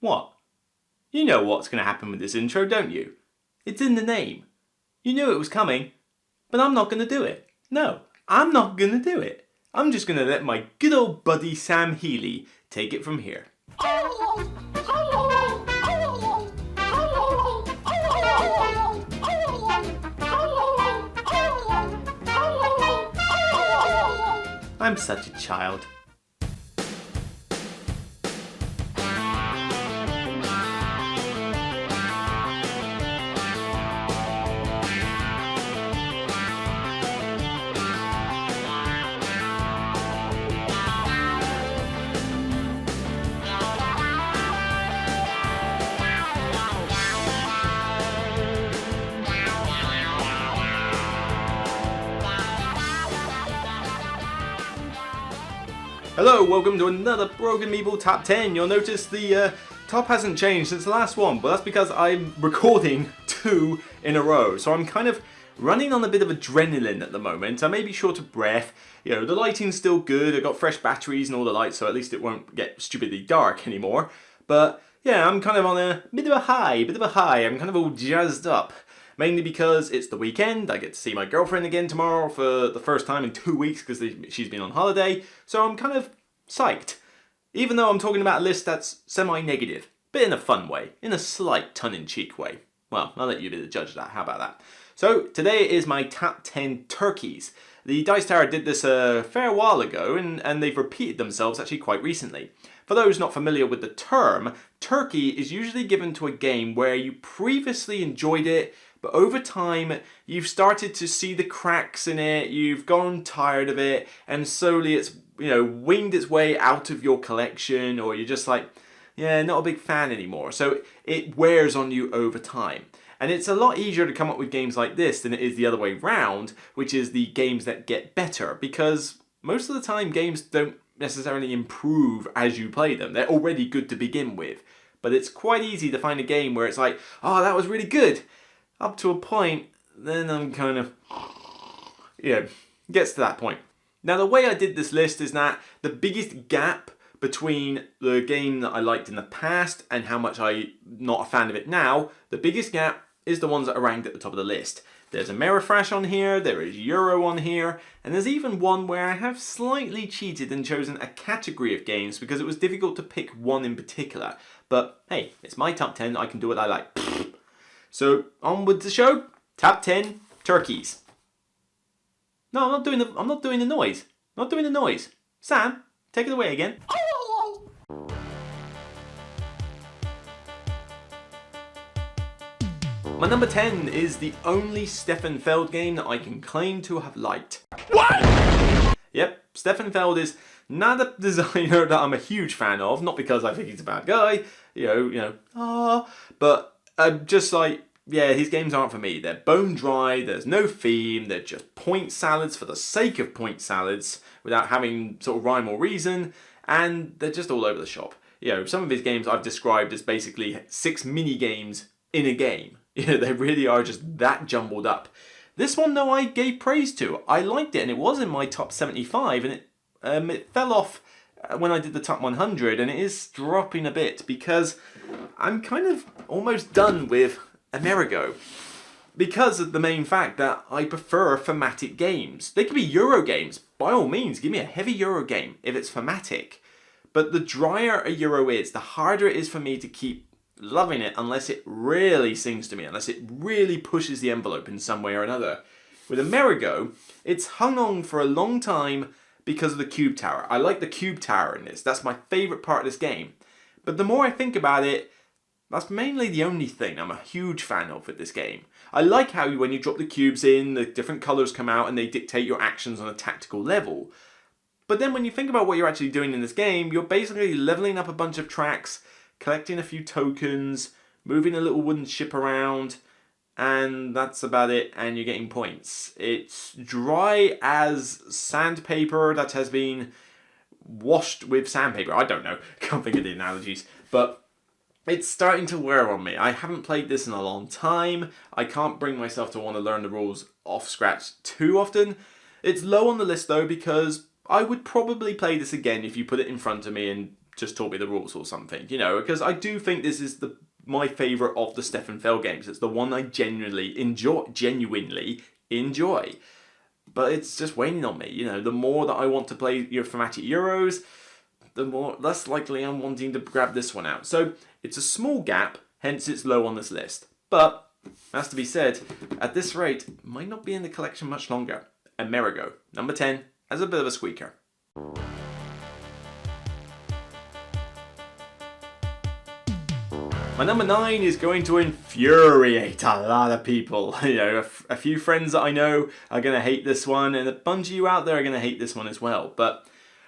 What? You know what's going to happen with this intro, don't you? It's in the name. You knew it was coming, but I'm not going to do it. No, I'm not going to do it. I'm just going to let my good old buddy Sam Healy take it from here. I'm such a child. Hello, welcome to another Broken Meeple Top 10. You'll notice the top hasn't changed since the last one, but that's because I'm recording 2 in a row. So I'm kind of running on a bit of adrenaline at the moment. I may be short of breath. You know, the lighting's still good. I've got fresh batteries and all the lights, so at least it won't get stupidly dark anymore. But yeah, I'm kind of on a bit of a high. I'm kind of all jazzed up. Mainly because it's the weekend, I get to see my girlfriend again tomorrow for the first time in 2 weeks because she's been on holiday, so I'm kind of psyched. Even though I'm talking about a list that's semi-negative, but in a fun way, in a slight tongue-in-cheek way. Well, I'll let you be the judge of that, how about that? So, today is my top 10 turkeys. The Dice Tower did this a fair while ago, and they've repeated themselves actually quite recently. For those not familiar with the term, turkey is usually given to a game where you previously enjoyed it, but over time, you've started to see the cracks in it, you've gone tired of it, and slowly it's, winged its way out of your collection, or you're just like, yeah, not a big fan anymore. So it wears on you over time. And it's a lot easier to come up with games like this than it is the other way round, which is the games that get better, because most of the time games don't necessarily improve as you play them. They're already good to begin with. But it's quite easy to find a game where it's like, oh, that was really good. Up to a point, then I'm kind of, gets to that point. Now the way I did this list is that the biggest gap between the game that I liked in the past and how much I'm not a fan of it now, the biggest gap is the ones that are ranked at the top of the list. There's Ameritrash on here, there is Euro on here, and there's even one where I have slightly cheated and chosen a category of games because it was difficult to pick one in particular. But hey, it's my top 10, I can do what I like. So, on with the show. Top 10 turkeys. No, I'm not doing the noise. I'm not doing the noise. Sam, take it away again. My number 10 is the only Stefan Feld game that I can claim to have liked. What? Yep, Stefan Feld is not a designer that I'm a huge fan of, not because I think he's a bad guy, but just like, yeah, his games aren't for me. They're bone dry, there's no theme, they're just point salads for the sake of point salads without having sort of rhyme or reason, and they're just all over the shop. Some of his games I've described as basically 6 mini games in a game. They really are just that jumbled up. This one, though, I gave praise to. I liked it, and it was in my top 75, and it fell off when I did the top 100, and it is dropping a bit because I'm kind of almost done with Amerigo, because of the main fact that I prefer thematic games. They could be Euro games. By all means, give me a heavy Euro game if it's thematic. But the drier a Euro is, the harder it is for me to keep loving it unless it really sings to me, unless it really pushes the envelope in some way or another. With Amerigo, it's hung on for a long time because of the cube tower. I like the cube tower in this. That's my favourite part of this game. But the more I think about it, that's mainly the only thing I'm a huge fan of with this game. I like how when you drop the cubes in, the different colours come out and they dictate your actions on a tactical level. But then when you think about what you're actually doing in this game, you're basically levelling up a bunch of tracks, collecting a few tokens, moving a little wooden ship around, and that's about it, and you're getting points. It's dry as sandpaper that has been washed with sandpaper. I don't know, can't think of the analogies, but it's starting to wear on me. I haven't played this in a long time. I can't bring myself to want to learn the rules off scratch too often. It's low on the list though because I would probably play this again if you put it in front of me and just taught me the rules or something, you know, because I do think this is my favourite of the Stefan Feld games. It's the one I genuinely enjoy. But it's just weighing on me, you know. The more that I want to play your thematic Euros, the less likely I'm wanting to grab this one out. So it's a small gap, hence it's low on this list. But, has to be said, at this rate, it might not be in the collection much longer. Amerigo, number 10, as a bit of a squeaker. My number 9 is going to infuriate a lot of people. You know, a few friends that I know are going to hate this one, and a bunch of you out there are going to hate this one as well. But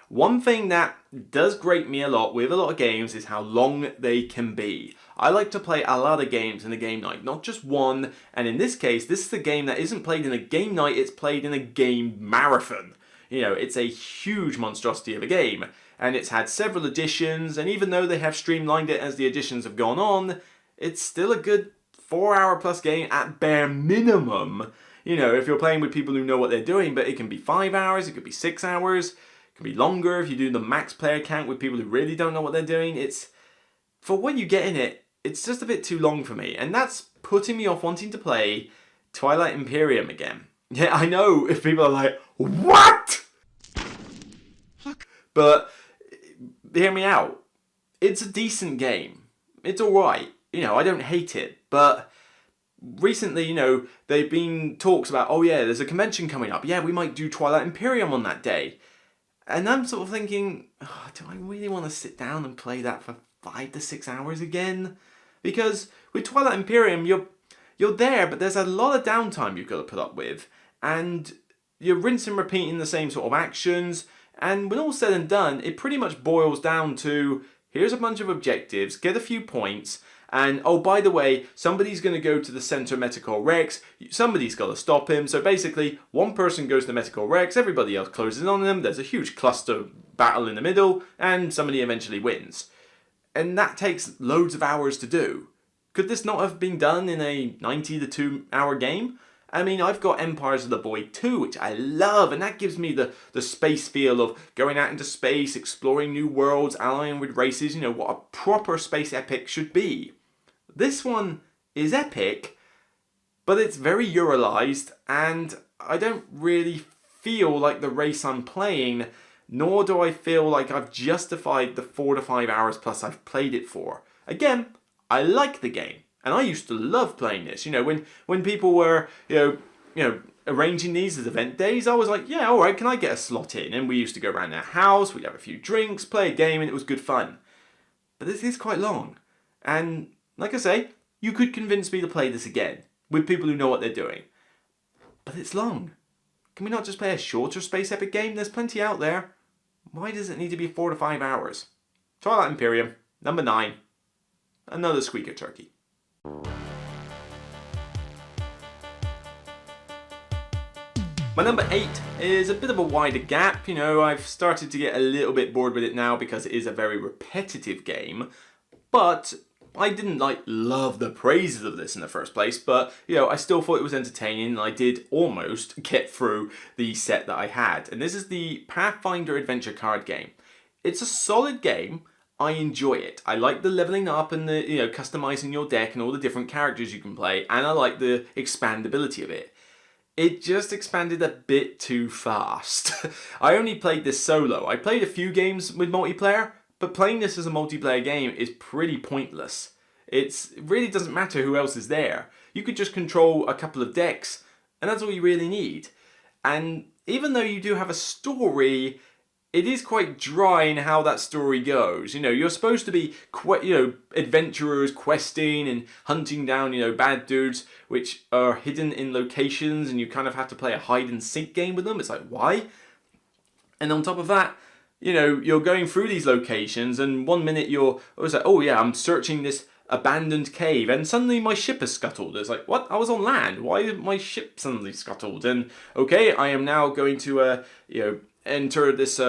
one thing that does grate me a lot with a lot of games is how long they can be. I like to play a lot of games in a game night, not just one. And in this case, this is a game that isn't played in a game night, it's played in a game marathon. You know, it's a huge monstrosity of a game. And it's had several editions, and even though they have streamlined it as the editions have gone on, it's still a good 4-hour plus game at bare minimum. You know, if you're playing with people who know what they're doing, but it can be 5 hours, it could be 6 hours, it can be longer if you do the max player count with people who really don't know what they're doing. It's, for what you get in it, it's just a bit too long for me, and that's putting me off wanting to play Twilight Imperium again. Yeah, I know if people are like, what? But hear me out. It's a decent game. It's alright. You know, I don't hate it. But recently, you know, there've been talks about, oh yeah, there's a convention coming up. Yeah, we might do Twilight Imperium on that day. And I'm sort of thinking, oh, do I really want to sit down and play that for 5 to 6 hours again? Because with Twilight Imperium, you're there, but there's a lot of downtime you've got to put up with. And you're rinsing and repeating the same sort of actions. And when all's said and done, it pretty much boils down to, here's a bunch of objectives, get a few points, and oh, by the way, somebody's going to go to the Centre Metacore Rex, somebody's got to stop him. So basically, one person goes to the Metacore Rex, everybody else closes in on them, there's a huge cluster battle in the middle, and somebody eventually wins. And that takes loads of hours to do. Could this not have been done in a 90 to 2 hour game? I mean, I've got Empires of the Void 2, which I love, and that gives me the space feel of going out into space, exploring new worlds, allying with races, you know, what a proper space epic should be. This one is epic, but it's very Euralized, and I don't really feel like the race I'm playing, nor do I feel like I've justified the 4 to 5 hours plus I've played it for. Again, I like the game. And I used to love playing this. You know, when people were, you know, arranging these as event days, I was like, yeah, all right, can I get a slot in? And we used to go around their house, we'd have a few drinks, play a game, and it was good fun. But this is quite long. And like I say, you could convince me to play this again with people who know what they're doing. But it's long. Can we not just play a shorter space epic game? There's plenty out there. Why does it need to be 4 to 5 hours? Twilight Imperium, number 9. Another squeaker turkey. My number 8 is a bit of a wider gap. You know, I've started to get a little bit bored with it now because it is a very repetitive game. But I didn't love the praises of this in the first place, but you know, I still thought it was entertaining, and I did almost get through the set that I had. And this is the Pathfinder adventure card game. It's a solid game. I enjoy it. I like the leveling up and the, you know, customizing your deck and all the different characters you can play, and I like the expandability of it. It just expanded a bit too fast. I only played this solo. I played a few games with multiplayer, but playing this as a multiplayer game is pretty pointless. It really doesn't matter who else is there. You could just control a couple of decks, and that's all you really need. And even though you do have a story, it is quite dry in how that story goes. You know, you're supposed to be, adventurers questing and hunting down, bad dudes which are hidden in locations, and you kind of have to play a hide and seek game with them. It's like, why? And on top of that, you're going through these locations, and one minute I'm searching this abandoned cave, and suddenly my ship is scuttled. It's like, what? I was on land. Why is my ship suddenly scuttled? And okay, I am now going to enter this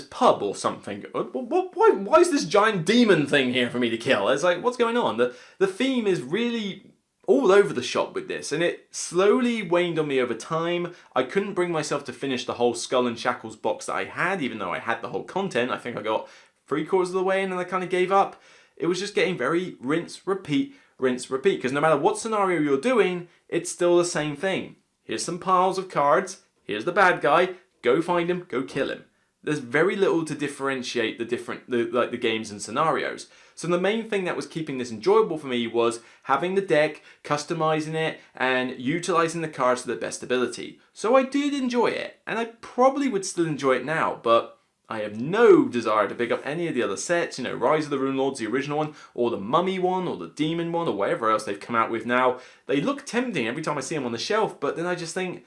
pub or something. Why is this giant demon thing here for me to kill? It's like, what's going on? The theme is really all over the shop with this, and it slowly waned on me over time. I couldn't bring myself to finish the whole Skull and Shackles box that I had, even though I had the whole content. I think I got 3/4 of the way and then I kind of gave up. It was just getting very rinse, repeat, because no matter what scenario you're doing, it's still the same thing. Here's some piles of cards, here's the bad guy, go find him, go kill him. There's very little to differentiate the games and scenarios. So the main thing that was keeping this enjoyable for me was having the deck, customizing it, and utilizing the cards to their best ability. So I did enjoy it, and I probably would still enjoy it now, but I have no desire to pick up any of the other sets, you know, Rise of the Rune Lords, the original one, or the Mummy one, or the Demon one, or whatever else they've come out with now. They look tempting every time I see them on the shelf, but then I just think,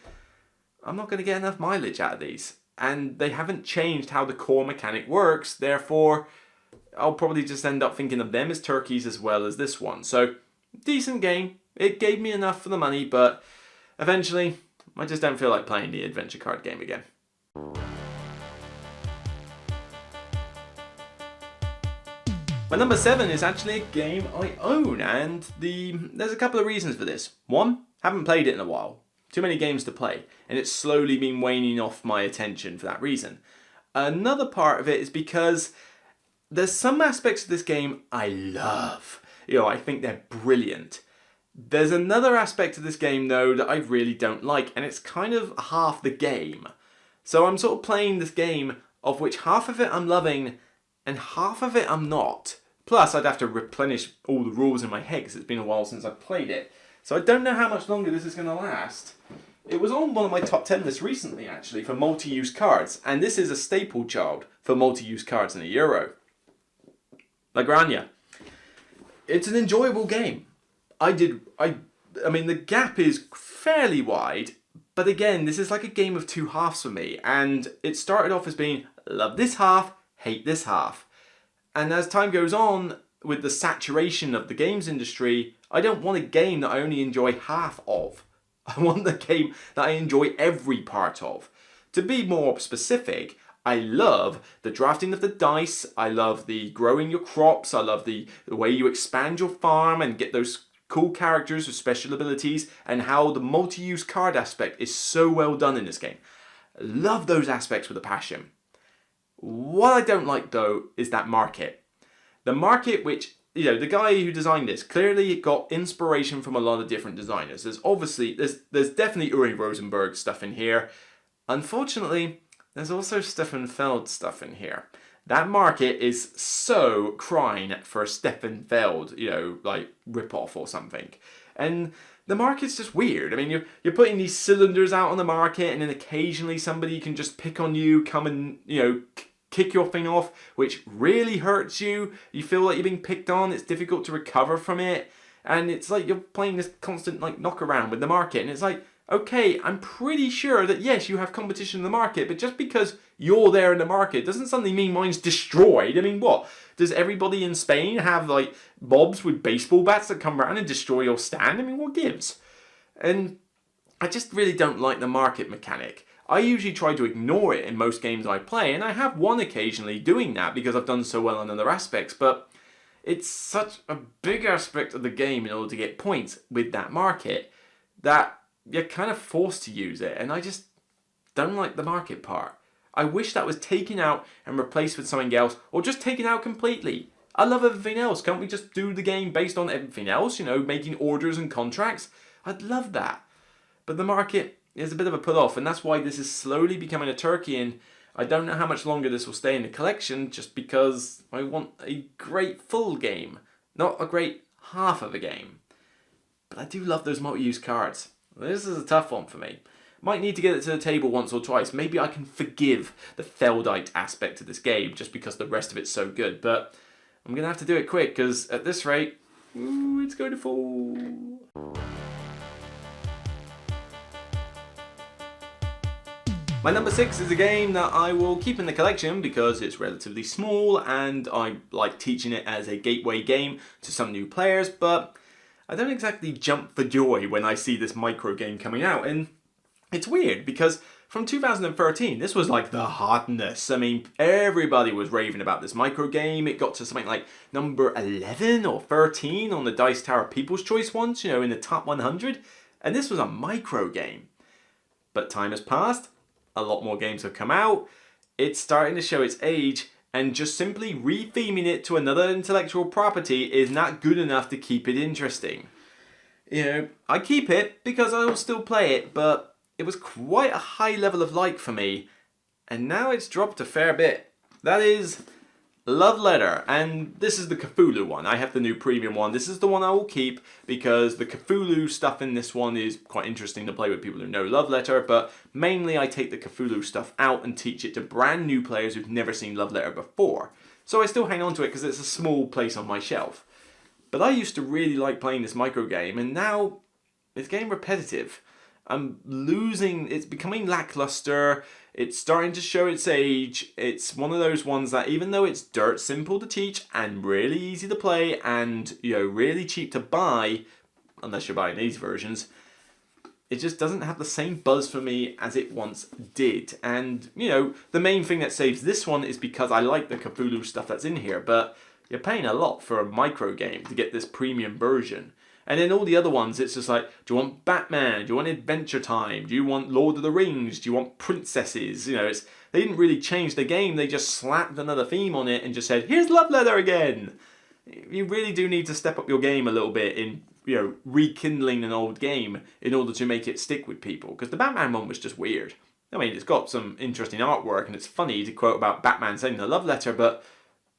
I'm not going to get enough mileage out of these. And they haven't changed how the core mechanic works, therefore I'll probably just end up thinking of them as turkeys as well as this one. So, decent game. It gave me enough for the money, but eventually I just don't feel like playing the adventure card game again. My number 7 is actually a game I own, and there's a couple of reasons for this. One, haven't played it in a while. Too many games to play, and it's slowly been waning off my attention for that reason. Another part of it is because there's some aspects of this game I love. You know, I think they're brilliant. There's another aspect of this game though that I really don't like, and it's kind of half the game. So I'm sort of playing this game of which half of it I'm loving and half of it I'm not. Plus I'd have to replenish all the rules in my head because it's been a while since I've played it. So I don't know how much longer this is going to last. It was on one of my top 10 lists recently actually for multi-use cards, and this is a staple child for multi-use cards in a Euro. La Granja. It's an enjoyable game. I mean the gap is fairly wide, but again this is like a game of two halves for me, and it started off as being love this half, hate this half. And as time goes on, with the saturation of the games industry, I don't want a game that I only enjoy half of. I want the game that I enjoy every part of. To be more specific, I love the drafting of the dice, I love the growing your crops, I love the way you expand your farm and get those cool characters with special abilities, and how the multi-use card aspect is so well done in this game. I love those aspects with a passion. What I don't like though is that market. The market which, you know, the guy who designed this clearly got inspiration from a lot of different designers. There's definitely Uri Rosenberg stuff in here. Unfortunately, there's also Stefan Feld stuff in here. That market is so crying for a Stefan Feld, you know, like rip-off or something. And the market's just weird. I mean, you're putting these cylinders out on the market, and then occasionally somebody can just pick on you, come and, you know, kick your thing off, which really hurts you. You feel like you're being picked on. It's difficult to recover from it. And it's like you're playing this constant like knock around with the market. And it's like, okay, I'm pretty sure that yes, you have competition in the market, but just because you're there in the market doesn't suddenly mean mine's destroyed. I mean, what? Does everybody in Spain have like mobs with baseball bats that come around and destroy your stand? I mean, what gives? And I just really don't like the market mechanic. I usually try to ignore it in most games I play, and I have won occasionally doing that because I've done so well on other aspects, but it's such a big aspect of the game in order to get points with that market that you're kind of forced to use it, and I just don't like the market part. I wish that was taken out and replaced with something else, or just taken out completely. I love everything else. Can't we just do the game based on everything else, you know, making orders and contracts? I'd love that. But the market is a bit of a put off, and that's why this is slowly becoming a turkey, and I don't know how much longer this will stay in the collection, just because I want a great full game, not a great half of a game. But I do love those multi-use cards. This is a tough one for me. Might need to get it to the table once or twice. Maybe I can forgive the Feldite aspect of this game just because the rest of it's so good. But I'm going to have to do it quick because at this rate, it's going to fall. My number 6 is a game that I will keep in the collection because it's relatively small and I like teaching it as a gateway game to some new players, but I don't exactly jump for joy when I see this micro game coming out. And it's weird because from 2013, this was like the hotness. I mean, everybody was raving about this micro game. It got to something like number 11 or 13 on the Dice Tower People's Choice once, you know, in the top 100. And this was a micro game. But time has passed. A lot more games have come out. It's starting to show its age. and just simply retheming it to another intellectual property is not good enough to keep it interesting. You know, I keep it because I will still play it, but it was quite a high level of like for me, and now it's dropped a fair bit. That is Love Letter, and this is the Cthulhu one. I have the new premium one. This is the one I will keep because the Cthulhu stuff in this one is quite interesting to play with people who know Love Letter, but mainly I take the Cthulhu stuff out and teach it to brand new players who've never seen Love Letter before. So I still hang on to it because it's a small place on my shelf. But I used to really like playing this micro game, and now it's getting repetitive. I'm losing, it's becoming lackluster, it's starting to show its age. It's one of those ones that even though it's dirt simple to teach and really easy to play and, you know, really cheap to buy, unless you're buying these versions, it just doesn't have the same buzz for me as it once did. And, you know, the main thing that saves this one is because I like the Cthulhu stuff that's in here, but you're paying a lot for a micro game to get this premium version. And then all the other ones, it's just like, do you want Batman? Do you want Adventure Time? Do you want Lord of the Rings? Do you want princesses? You know, they didn't really change the game. They just slapped another theme on it and just said, here's Love Letter again. You really do need to step up your game a little bit in, you know, rekindling an old game in order to make it stick with people. Because the Batman one was just weird. I mean, it's got some interesting artwork and it's funny to quote about Batman saying the love letter, but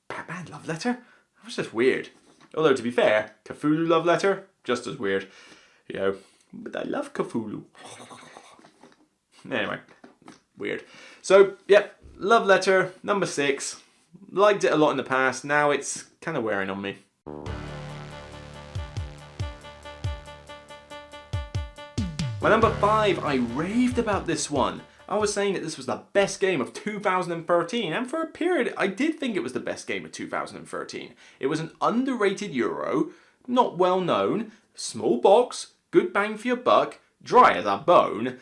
Batman love letter? That was just weird. Although, to be fair, Cthulhu love letter, just as weird. You know, but I love Cthulhu. Anyway, weird. So, yep, love letter, number 6. Liked it a lot in the past, now it's kind of wearing on me. My number 5, I raved about this one. I was saying that this was the best game of 2013, and for a period I did think it was the best game of 2013. It was an underrated Euro, not well known, small box, good bang for your buck, dry as a bone,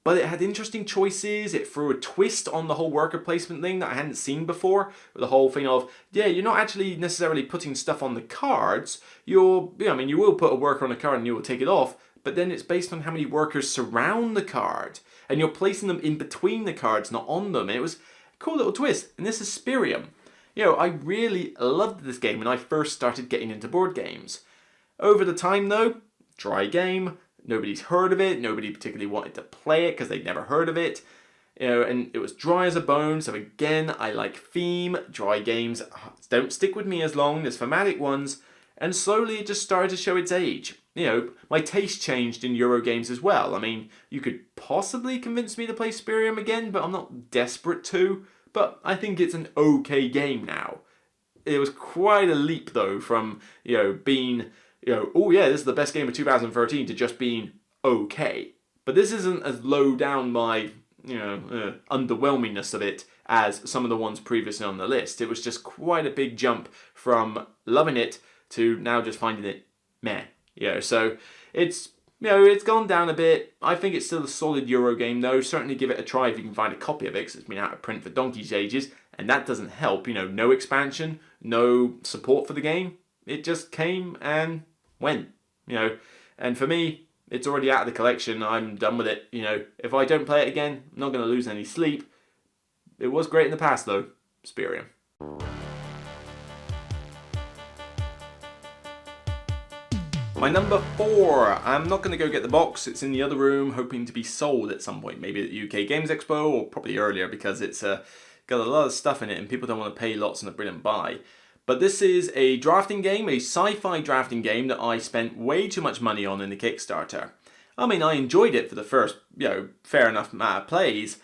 but it had interesting choices. It threw a twist on the whole worker placement thing that I hadn't seen before. The whole thing of, yeah, you're not actually necessarily putting stuff on the cards. You will put a worker on a card and you will take it off, but then it's based on how many workers surround the card. And you're placing them in between the cards, not on them. And it was a cool little twist. And this is Experion. You know, I really loved this game when I first started getting into board games. Over the time though, dry game. Nobody's heard of it. Nobody particularly wanted to play it because they'd never heard of it. You know, and it was dry as a bone. So again, I like theme. Dry games don't stick with me as long as thematic ones. And slowly it just started to show its age. You know, my taste changed in Euro games as well. I mean, you could possibly convince me to play Experion again, but I'm not desperate to. But I think it's an okay game now. It was quite a leap though from, you know, being, you know, oh yeah, this is the best game of 2013 to just being okay. But this isn't as low down my, you know, underwhelmingness of it as some of the ones previously on the list. It was just quite a big jump from loving it to now just finding it meh. You know, so it's, you know, it's gone down a bit. I think it's still a solid Euro game though. Certainly give it a try if you can find a copy of it, because it's been out of print for donkey's ages, and that doesn't help. You know, no expansion, no support for the game. It just came and went, you know, and for me, it's already out of the collection. I'm done with it. You know, if I don't play it again, I'm not going to lose any sleep. It was great in the past though, Experion. My number 4, I'm not going to go get the box, it's in the other room, hoping to be sold at some point, maybe at the UK Games Expo, or probably earlier, because it's got a lot of stuff in it and people don't want to pay lots on a brilliant buy. But this is a drafting game, a sci-fi drafting game that I spent way too much money on in the Kickstarter. I mean, I enjoyed it for the first, you know, fair enough amount of plays,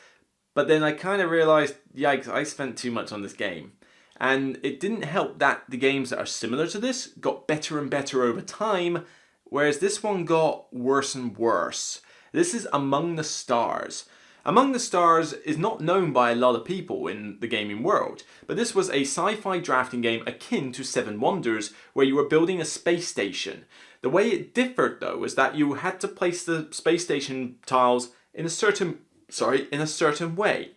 but then I kind of realised, yikes, I spent too much on this game. And it didn't help that the games that are similar to this got better and better over time, whereas this one got worse and worse. This is Among the Stars. Among the Stars is not known by a lot of people in the gaming world, but this was a sci-fi drafting game akin to Seven Wonders, where you were building a space station. The way it differed though was that you had to place the space station tiles in a certain way.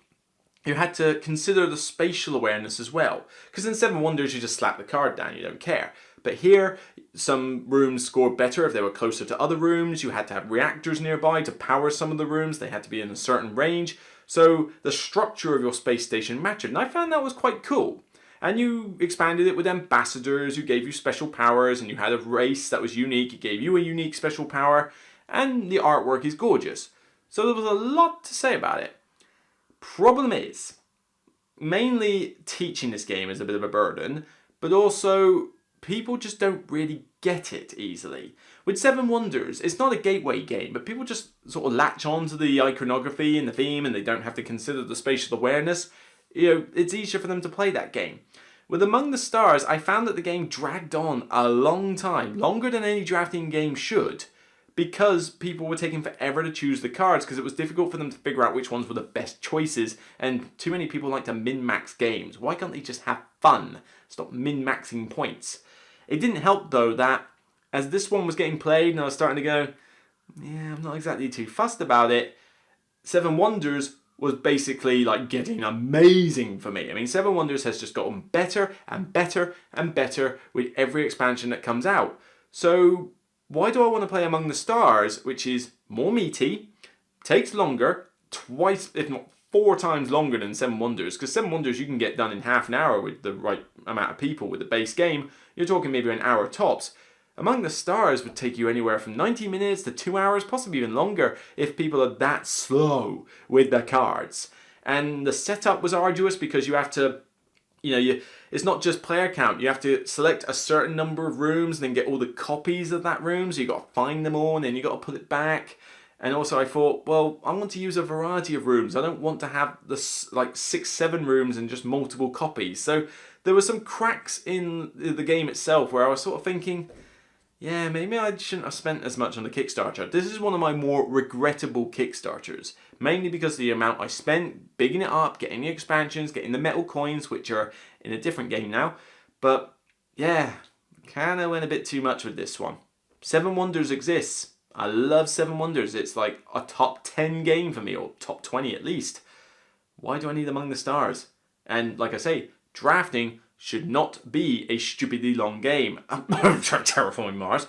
You had to consider the spatial awareness as well. Because in Seven Wonders you just slap the card down, you don't care. But here, some rooms scored better if they were closer to other rooms. You had to have reactors nearby to power some of the rooms. They had to be in a certain range. So the structure of your space station mattered. And I found that was quite cool. And you expanded it with ambassadors who gave you special powers, and you had a race that was unique, it gave you a unique special power, and the artwork is gorgeous. So there was a lot to say about it. Problem is, mainly teaching this game is a bit of a burden, but also people just don't really get it easily. With Seven Wonders, it's not a gateway game, but people just sort of latch on to the iconography and the theme, and they don't have to consider the spatial awareness. It's easier for them to play that game. With Among the Stars, I found that the game dragged on a long time, longer than any drafting game should, because people were taking forever to choose the cards, because it was difficult for them to figure out which ones were the best choices, and too many people like to min-max games. Why can't they just have fun? Stop min-maxing points. It didn't help though that as this one was getting played and I was starting to go, yeah, I'm not exactly too fussed about it, Seven Wonders was basically like getting amazing for me. I mean, Seven Wonders has just gotten better and better and better with every expansion that comes out. So why do I want to play Among the Stars, which is more meaty, takes longer, twice, if not 4 times longer than Seven Wonders, because Seven Wonders you can get done in half an hour with the right amount of people with the base game. You're talking maybe an hour tops. Among the Stars would take you anywhere from 90 minutes to 2 hours, possibly even longer, if people are that slow with their cards. And the setup was arduous because you have to, it's not just player count. You have to select a certain number of rooms and then get all the copies of that room. So you got to find them all and then you got to put it back. And also I thought, well, I want to use a variety of rooms. I don't want to have like 6, 7 rooms and just multiple copies. So there were some cracks in the game itself where I was sort of thinking, yeah, maybe I shouldn't have spent as much on the Kickstarter. This is one of my more regrettable Kickstarters. Mainly because of the amount I spent bigging it up, getting the expansions, getting the metal coins, which are in a different game now. But yeah, kind of went a bit too much with this one. Seven Wonders exists. I love Seven Wonders. It's like a top 10 game for me, or top 20 at least. Why do I need Among the Stars? And like I say, drafting should not be a stupidly long game. Terraforming Mars.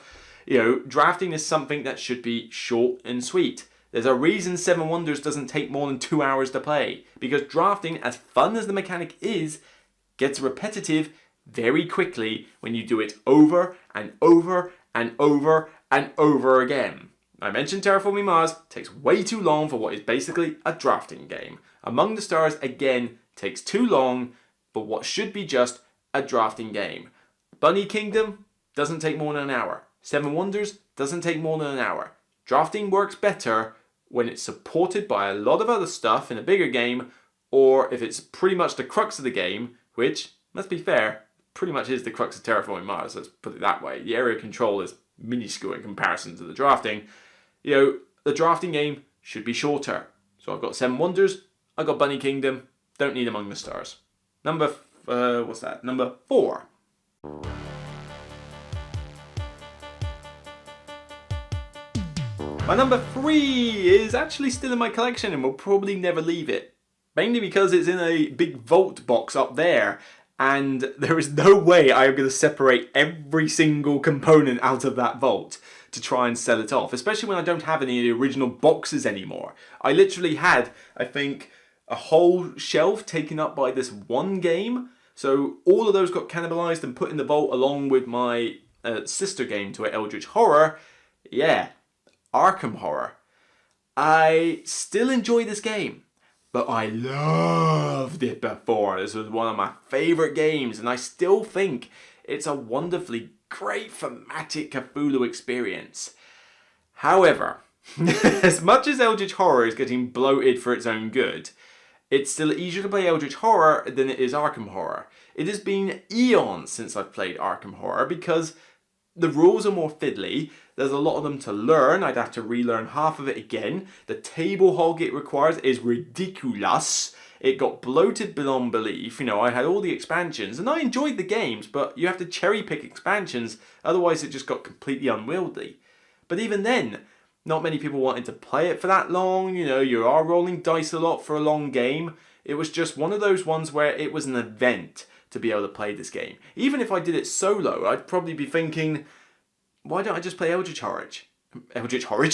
Drafting is something that should be short and sweet. There's a reason Seven Wonders doesn't take more than 2 hours to play. Because drafting, as fun as the mechanic is, gets repetitive very quickly when you do it over and over and over and over again. I mentioned Terraforming Mars takes way too long for what is basically a drafting game. Among the Stars, again, takes too long for what should be just a drafting game. Bunny Kingdom doesn't take more than an hour. Seven Wonders doesn't take more than an hour. Drafting works better when it's supported by a lot of other stuff in a bigger game, or if it's pretty much the crux of the game, which, let's be fair, pretty much is the crux of Terraforming Mars, let's put it that way. The area control is minuscule in comparison to the drafting. The drafting game should be shorter. So I've got Seven Wonders, I've got Bunny Kingdom, don't need Among the Stars. Number 4. My number 3 is actually still in my collection and will probably never leave it. Mainly because it's in a big vault box up there, and there is no way I am going to separate every single component out of that vault to try and sell it off, especially when I don't have any of the original boxes anymore. I literally had, I think, a whole shelf taken up by this one game, so all of those got cannibalized and put in the vault along with my sister game to it, Eldritch Horror. Yeah, Arkham Horror. I still enjoy this game, but I loved it before. This was one of my favourite games, and I still think it's a wonderfully great thematic Cthulhu experience. However, as much as Eldritch Horror is getting bloated for its own good, it's still easier to play Eldritch Horror than it is Arkham Horror. It has been eons since I've played Arkham Horror because the rules are more fiddly. There's a lot of them to learn. I'd have to relearn half of it again. The table hog it requires is ridiculous. It got bloated beyond belief. I had all the expansions and I enjoyed the games, but you have to cherry pick expansions. Otherwise it just got completely unwieldy. But even then, not many people wanted to play it for that long. You are rolling dice a lot for a long game. It was just one of those ones where it was an event to be able to play this game. Even if I did it solo, I'd probably be thinking, why don't I just play Eldritch Horror? Eldritch Horror?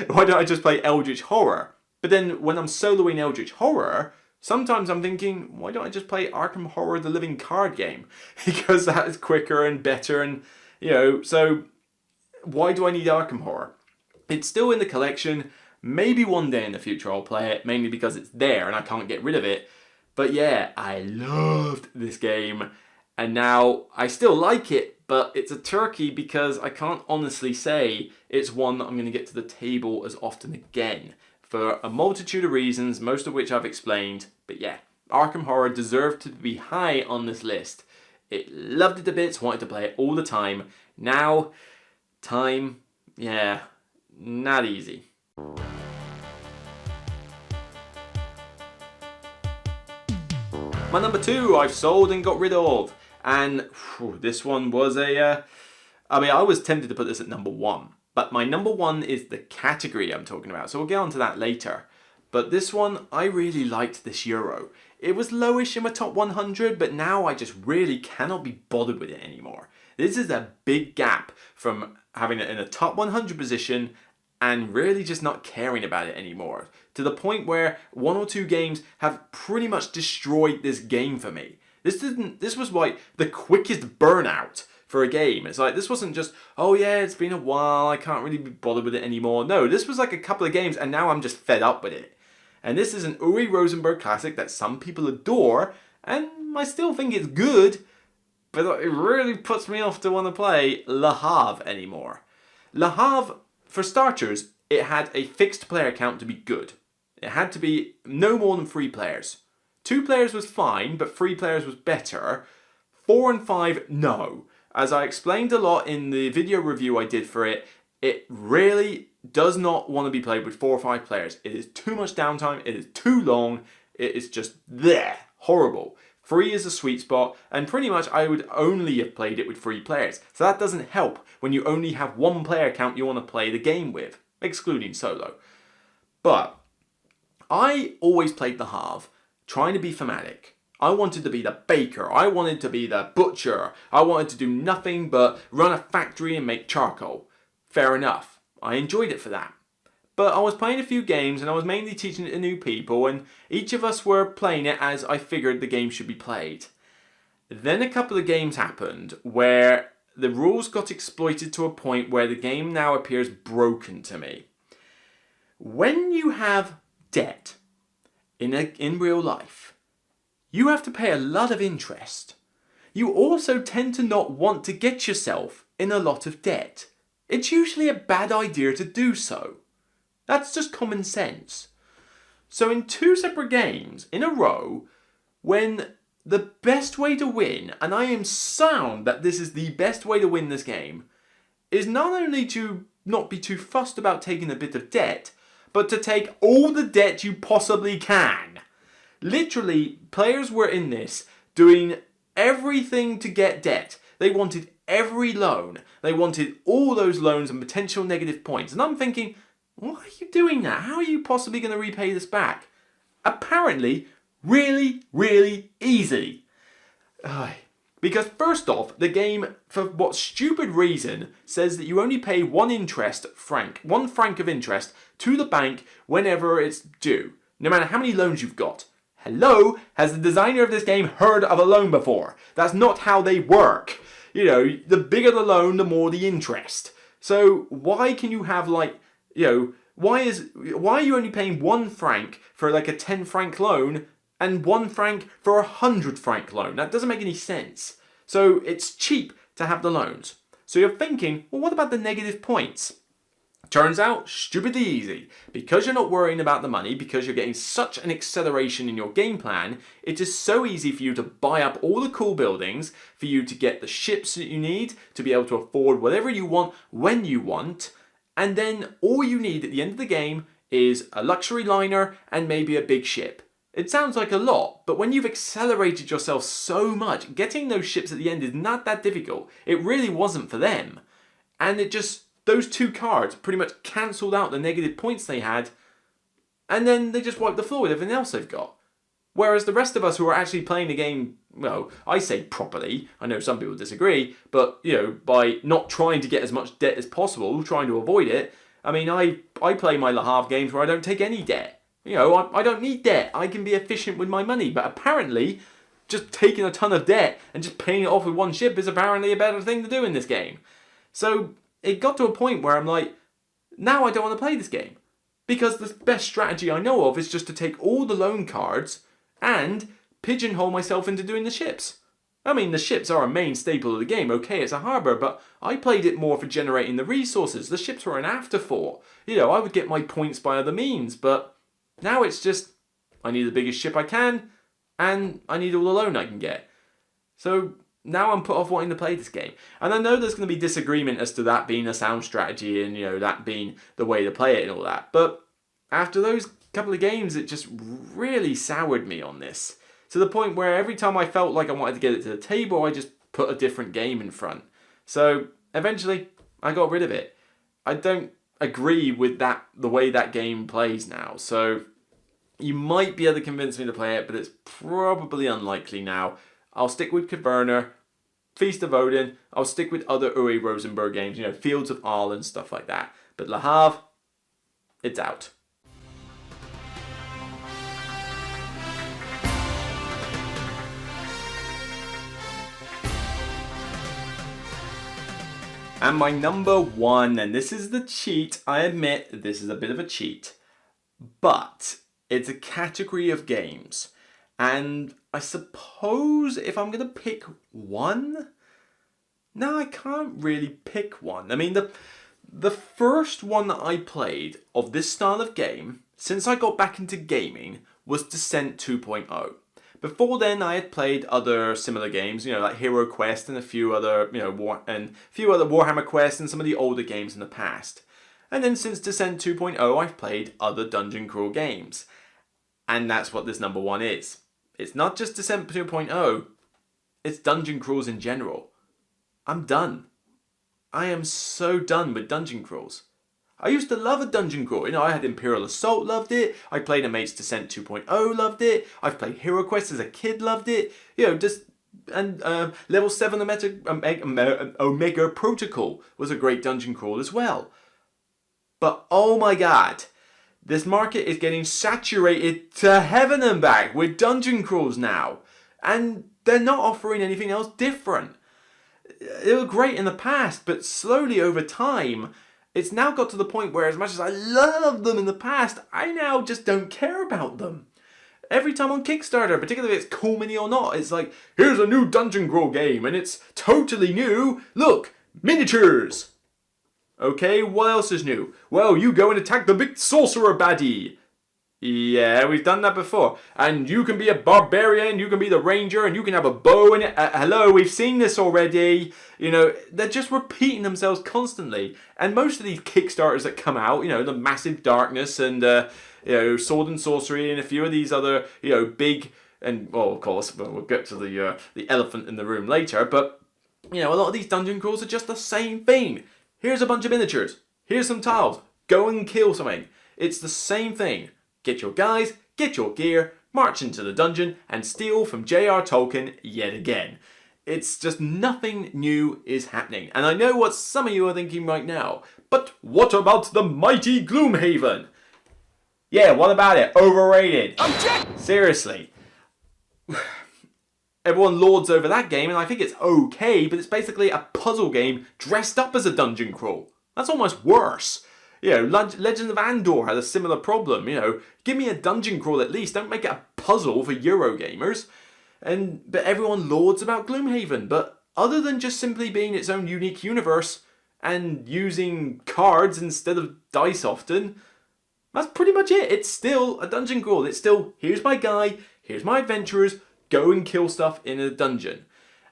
Why don't I just play Eldritch Horror? But then when I'm soloing Eldritch Horror, Sometimes I'm thinking, why don't I just play Arkham Horror the Living Card Game? Because that is quicker and better and, so why do I need Arkham Horror? It's still in the collection. Maybe one day in the future I'll play it, mainly because it's there and I can't get rid of it. But yeah, I loved this game. And now I still like it, but it's a turkey because I can't honestly say it's one that I'm going to get to the table as often again. For a multitude of reasons, most of which I've explained. But yeah, Arkham Horror deserved to be high on this list. It loved it to bits, wanted to play it all the time. Now, time, yeah, not easy. My number 2 I've sold and got rid of. And this one was I was tempted to put this at number 1. But my number 1 is the category I'm talking about. So we'll get onto that later. But this one, I really liked this Euro. It was lowish in my top 100, but now I just really cannot be bothered with it anymore. This is a big gap from having it in a top 100 position and really just not caring about it anymore. To the point where 1 or 2 games have pretty much destroyed this game for me. This was like the quickest burnout for a game. It's like, this wasn't just, oh yeah, it's been a while, I can't really be bothered with it anymore. No, this was like a couple of games and now I'm just fed up with it. And this is an Uwe Rosenberg classic that some people adore, and I still think it's good, but it really puts me off to want to play Lahav anymore. Lahav, for starters, it had a fixed player count to be good. It had to be no more than 3 players. 2 players was fine, but 3 players was better. 4 and 5, no. As I explained a lot in the video review I did for it, it really does not want to be played with 4 or 5 players. It is too much downtime, it is too long, it is just horrible. 3 is a sweet spot, and pretty much I would only have played it with 3 players. So that doesn't help when you only have 1 player count you want to play the game with, excluding solo. But I always played the half trying to be thematic. I wanted to be the baker, I wanted to be the butcher, I wanted to do nothing but run a factory and make charcoal. Fair enough, I enjoyed it for that. But I was playing a few games and I was mainly teaching it to new people, and each of us were playing it as I figured the game should be played. Then a couple of games happened where the rules got exploited to a point where the game now appears broken to me. When you have debt in real life, you have to pay a lot of interest. You also tend to not want to get yourself in a lot of debt. It's usually a bad idea to do so. That's just common sense. So in 2 separate games in a row, when the best way to win, and I am sound that this is the best way to win this game, is not only to not be too fussed about taking a bit of debt, but to take all the debt you possibly can. Literally, players were in this doing everything to get debt. They wanted every loan. They wanted all those loans and potential negative points. And I'm thinking, why are you doing that? How are you possibly going to repay this back? Apparently, really, really easily. Because first off, the game, for what stupid reason, says that you only pay 1 franc of interest to the bank whenever it's due, no matter how many loans you've got. Hello? Has the designer of this game heard of a loan before? That's not how they work. The bigger the loan, the more the interest. So why can you have why are you only paying 1 franc for like a 10 franc loan and 1 franc for a 100 franc loan? That doesn't make any sense. So it's cheap to have the loans. So you're thinking, well, what about the negative points? Turns out, stupidly easy. Because you're not worrying about the money, because you're getting such an acceleration in your game plan, it is so easy for you to buy up all the cool buildings, for you to get the ships that you need, to be able to afford whatever you want, when you want, and then all you need at the end of the game is a luxury liner and maybe a big ship. It sounds like a lot, but when you've accelerated yourself so much, getting those ships at the end is not that difficult. It really wasn't for them. And those 2 cards pretty much cancelled out the negative points they had, and then they just wiped the floor with everything else they've got. Whereas the rest of us who are actually playing the game, well, I say properly, I know some people disagree, but, by not trying to get as much debt as possible, trying to avoid it, I mean, I play my Lahav games where I don't take any debt. You know, I don't need debt. I can be efficient with my money. But apparently, just taking a ton of debt and just paying it off with one ship is apparently a better thing to do in this game. So it got to a point where I'm like, now I don't want to play this game. Because the best strategy I know of is just to take all the loan cards and pigeonhole myself into doing the ships. I mean, the ships are a main staple of the game. Okay, it's a harbour, but I played it more for generating the resources. The ships were an afterthought. You know, I would get my points by other means, but now it's just, I need the biggest ship I can, and I need all the loan I can get. So now I'm put off wanting to play this game. And I know there's going to be disagreement as to that being a sound strategy and, you know, that being the way to play it and all that. But after those couple of games, it just really soured me on this. To the point where every time I felt like I wanted to get it to the table, I just put a different game in front. So eventually, I got rid of it. I don't agree with that the way that game plays now. So you might be able to convince me to play it, but it's probably unlikely now. I'll stick with Caverna, Feast of Odin. I'll stick with other Uwe Rosenberg games, you know, Fields of Arle and stuff like that. But Lahav, it's out. And my number one, and this is the cheat, I admit this is a bit of a cheat, but it's a category of games. And I suppose if I'm going to pick one, no, I can't really pick one. I mean, the first one that I played of this style of game, since I got back into gaming, was Descent 2.0. Before then, I had played other similar games, you know, like Hero Quest and a few other, you know, Warhammer Quest and some of the older games in the past. And then since Descent 2.0, I've played other dungeon crawl games. And that's what this number one is. It's not just Descent 2.0, it's dungeon crawls in general. I'm done. I am so done with dungeon crawls. I used to love a dungeon crawl. You know, I had Imperial Assault, loved it. I played a Mate's Descent 2.0, loved it. I've played Hero Quest as a kid, loved it. You know, just and level 7 Omega Protocol was a great dungeon crawl as well. But oh my god, this market is getting saturated to heaven and back with dungeon crawls now. And they're not offering anything else different. They were great in the past, but slowly over time, it's now got to the point where as much as I loved them in the past, I now just don't care about them. Every time on Kickstarter, particularly if it's Cool Mini or not, it's like, here's a new dungeon crawl game and it's totally new. Look, miniatures. Okay, what else is new? Well, you go and attack the big sorcerer baddie. Yeah, we've done that before. And you can be a barbarian, you can be the ranger, and you can have a bow in it. Hello, we've seen this already. You know, they're just repeating themselves constantly. And most of these Kickstarters that come out, you know, the Massive Darkness and, you know, Sword and Sorcery and a few of these other, you know, big, and, well, of course, we'll get to the elephant in the room later, but, you know, a lot of these dungeon crawls are just the same thing. Here's a bunch of miniatures. Here's some tiles. Go and kill something. It's the same thing. Get your guys, get your gear, march into the dungeon, and steal from J.R. Tolkien yet again. It's just nothing new is happening. And I know what some of you are thinking right now. But what about the mighty Gloomhaven? Yeah, what about it? Overrated. Seriously. Everyone lords over that game, and I think it's okay, but it's basically a puzzle game dressed up as a dungeon crawl. That's almost worse. You know, Legends of Andor had a similar problem, you know. Give me a dungeon crawl at least, don't make it a puzzle for Eurogamers. But everyone lords about Gloomhaven, but other than just simply being its own unique universe and using cards instead of dice often, that's pretty much it. It's still a dungeon crawl. It's still, here's my guy, here's my adventurers, go and kill stuff in a dungeon.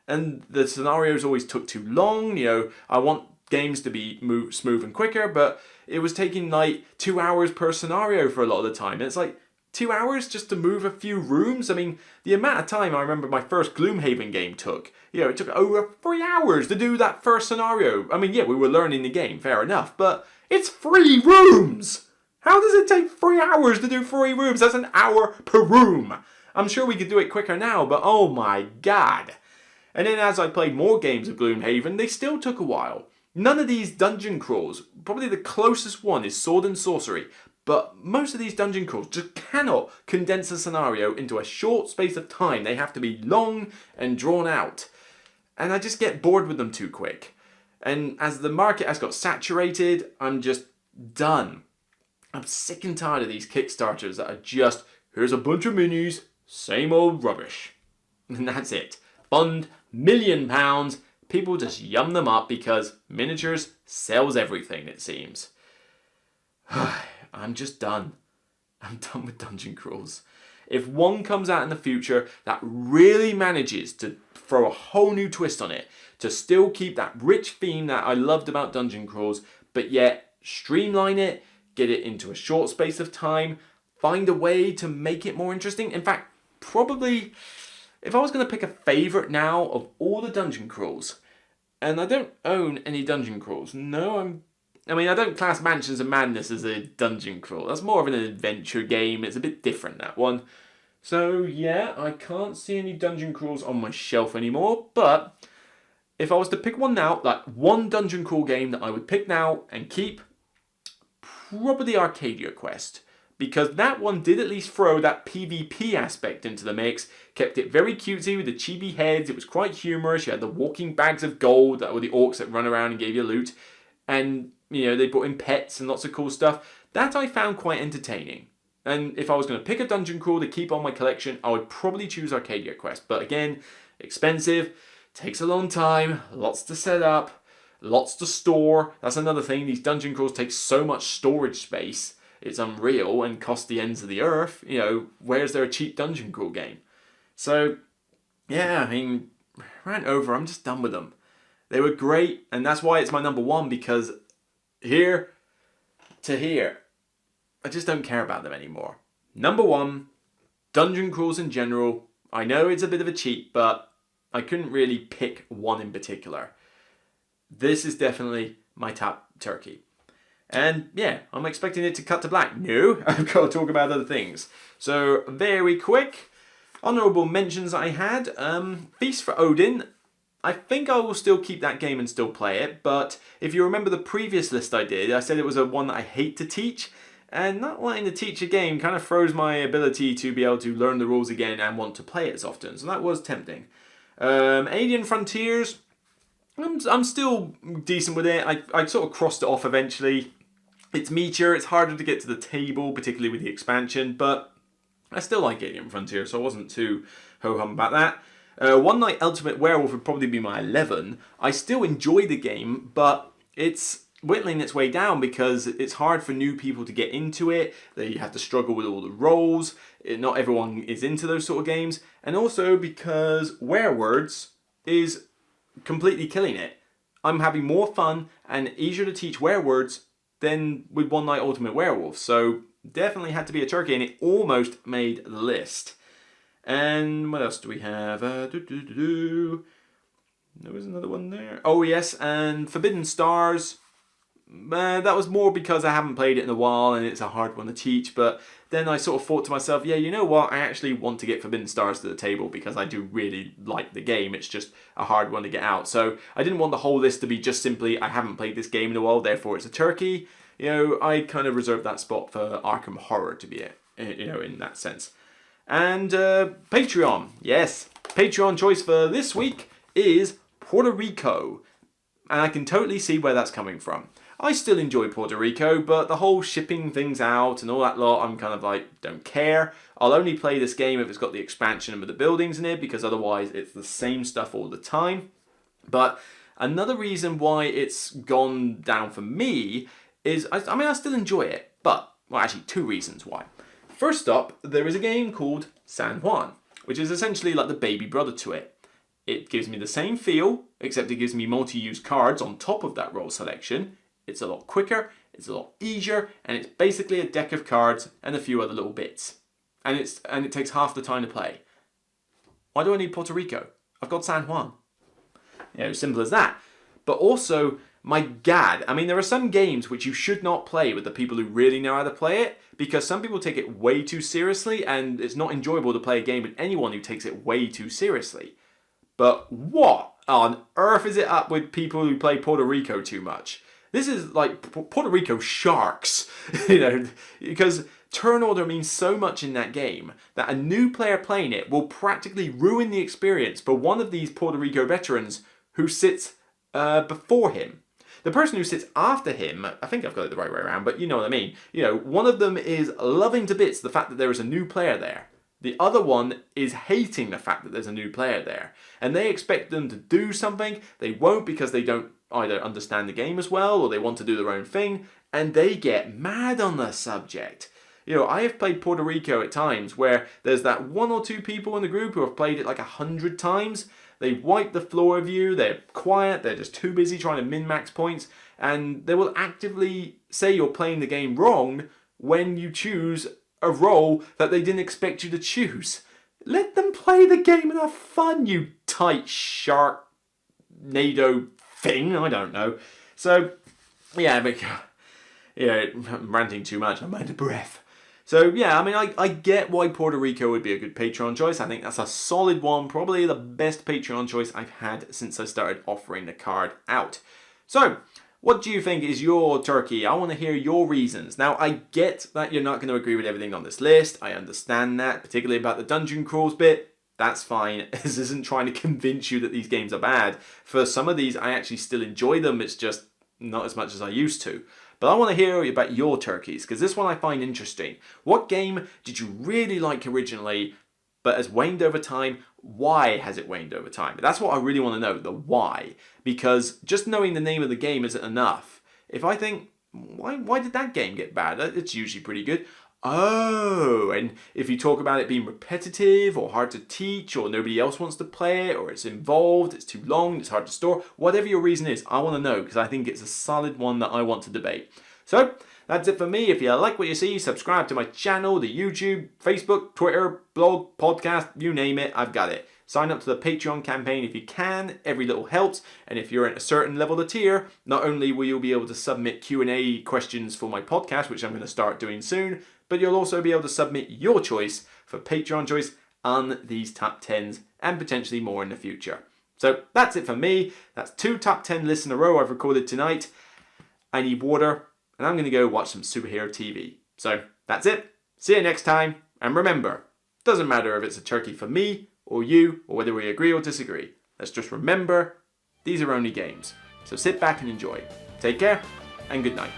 And the scenarios always took too long, you know. I want games to be smooth and quicker, but it was taking like 2 hours per scenario for a lot of the time. And it's like 2 hours just to move a few rooms. I mean, the amount of time I remember my first Gloomhaven game took, you know, it took over 3 hours to do that first scenario. I mean, yeah, we were learning the game, fair enough, but it's 3 rooms. How does it take 3 hours to do 3 rooms? That's an hour per room. I'm sure we could do it quicker now, but oh my god. And then as I played more games of Gloomhaven, they still took a while. None of these dungeon crawls, probably the closest one is Sword and Sorcery. But most of these dungeon crawls just cannot condense a scenario into a short space of time. They have to be long and drawn out. And I just get bored with them too quick. And as the market has got saturated, I'm just done. I'm sick and tired of these Kickstarters that are just, here's a bunch of minis, same old rubbish. And that's it. Fund £1,000,000. People just yum them up because miniatures sells everything, it seems. I'm just done. I'm done with dungeon crawls. If one comes out in the future that really manages to throw a whole new twist on it, to still keep that rich theme that I loved about dungeon crawls, but yet streamline it, get it into a short space of time, find a way to make it more interesting. In fact, probably, if I was going to pick a favourite now of all the dungeon crawls, and I don't own any dungeon crawls. No, I don't class Mansions of Madness as a dungeon crawl. That's more of an adventure game. It's a bit different, that one. So, yeah, I can't see any dungeon crawls on my shelf anymore. But if I was to pick one now, like one dungeon crawl game that I would pick now and keep, probably Arcadia Quest. Because that one did at least throw that PvP aspect into the mix, kept it very cutesy with the chibi heads, it was quite humorous, you had the walking bags of gold that were the orcs that run around and gave you loot, and they brought in pets and lots of cool stuff. That I found quite entertaining. And if I was going to pick a dungeon crawl to keep on my collection, I would probably choose Arcadia Quest. But again, expensive, takes a long time, lots to set up, lots to store. That's another thing, these dungeon crawls take so much storage space. It's unreal and cost the ends of the earth. Where's there a cheap dungeon crawl game? So, yeah, rant over. I'm just done with them. They were great, and that's why it's my number one, because here to here, I just don't care about them anymore. Number one, dungeon crawls in general. I know it's a bit of a cheat, but I couldn't really pick one in particular. This is definitely my top turkey. And yeah, I'm expecting it to cut to black. No, I've got to talk about other things. So very quick, honourable mentions I had. Feast for Odin. I think I will still keep that game and still play it. But if you remember the previous list I did, I said it was one that I hate to teach. And not wanting to teach a game kind of froze my ability to be able to learn the rules again and want to play it as often. So that was tempting. Alien Frontiers. I'm still decent with it. I sort of crossed it off eventually. It's meatier, it's harder to get to the table, particularly with the expansion, but I still like Alien Frontier, so I wasn't too ho-hum about that. One Night Ultimate Werewolf would probably be my 11. I still enjoy the game, but it's whittling its way down because it's hard for new people to get into it. They have to struggle with all the roles. Not everyone is into those sort of games. And also because Werewords is completely killing it. I'm having more fun and easier to teach Werewords than with One Night Ultimate Werewolf. So definitely had to be a turkey, and it almost made the list. And what else do we have? There was another one there. Oh yes, and Forbidden Stars. That was more because I haven't played it in a while and it's a hard one to teach, but then I sort of thought to myself, yeah, you know what, I actually want to get Forbidden Stars to the table because I do really like the game. It's just a hard one to get out. So I didn't want the whole list to be just simply, I haven't played this game in a while, therefore it's a turkey. I kind of reserved that spot for Arkham Horror to be it, in that sense. And Patreon, yes, Patreon choice for this week is Porto Rico. And I can totally see where that's coming from. I still enjoy Puerto Rico, but the whole shipping things out and all that lot, I'm kind of like, don't care. I'll only play this game if it's got the expansion with the buildings in it, because otherwise it's the same stuff all the time. But another reason why it's gone down for me is, I still enjoy it, but, well, actually two reasons why. First up, there is a game called San Juan, which is essentially like the baby brother to it. It gives me the same feel, except it gives me multi-use cards on top of that role selection. It's a lot quicker, it's a lot easier, and it's basically a deck of cards and a few other little bits. And it takes half the time to play. Why do I need Puerto Rico? I've got San Juan. Simple as that. But also, my gad, there are some games which you should not play with the people who really know how to play it, because some people take it way too seriously, and it's not enjoyable to play a game with anyone who takes it way too seriously. But what on earth is it up with people who play Puerto Rico too much? This is like Puerto Rico sharks, you know, because turn order means so much in that game that a new player playing it will practically ruin the experience for one of these Puerto Rico veterans who sits before him. The person who sits after him, I think I've got it the right way around, but you know what I mean. You know, one of them is loving to bits the fact that there is a new player there. The other one is hating the fact that there's a new player there. And they expect them to do something. They won't because they don't either understand the game as well or they want to do their own thing. And they get mad on the subject. You know, I have played Puerto Rico at times where there's that 1 or 2 people in the group who have played it like 100 times. They wipe the floor of you, they're quiet, they're just too busy trying to min-max points. And they will actively say you're playing the game wrong when you choose a role that they didn't expect you to choose. Let them play the game and have fun, you tight shark NATO thing. I don't know. So, yeah, but, I'm ranting too much. I'm out of breath. So, yeah, I mean, I get why Puerto Rico would be a good Patreon choice. I think that's a solid one. Probably the best Patreon choice I've had since I started offering the card out. So, what do you think is your turkey? I want to hear your reasons. Now, I get that you're not going to agree with everything on this list. I understand that, particularly about the dungeon crawls bit. That's fine. This isn't trying to convince you that these games are bad. For some of these, I actually still enjoy them. It's just not as much as I used to. But I want to hear about your turkeys, because this one I find interesting. What game did you really like originally, but has waned over time? Why has it waned over time? That's what I really want to know, the why. Because just knowing the name of the game isn't enough. If I think, why did that game get bad? It's usually pretty good. Oh, and if you talk about it being repetitive or hard to teach or nobody else wants to play it or it's involved, it's too long, it's hard to store, whatever your reason is, I want to know because I think it's a solid one that I want to debate. So, that's it for me. If you like what you see, subscribe to my channel, the YouTube, Facebook, Twitter, blog, podcast, you name it, I've got it. Sign up to the Patreon campaign if you can. Every little helps. And if you're at a certain level of tier, not only will you be able to submit Q&A questions for my podcast, which I'm going to start doing soon, but you'll also be able to submit your choice for Patreon choice on these top 10s and potentially more in the future. So that's it for me. That's 2 top 10 lists in a row I've recorded tonight. I need water and I'm going to go watch some superhero TV. So that's it. See you next time. And remember, doesn't matter if it's a turkey for me or you, or whether we agree or disagree. Let's just remember, these are only games. So sit back and enjoy. Take care, and good night.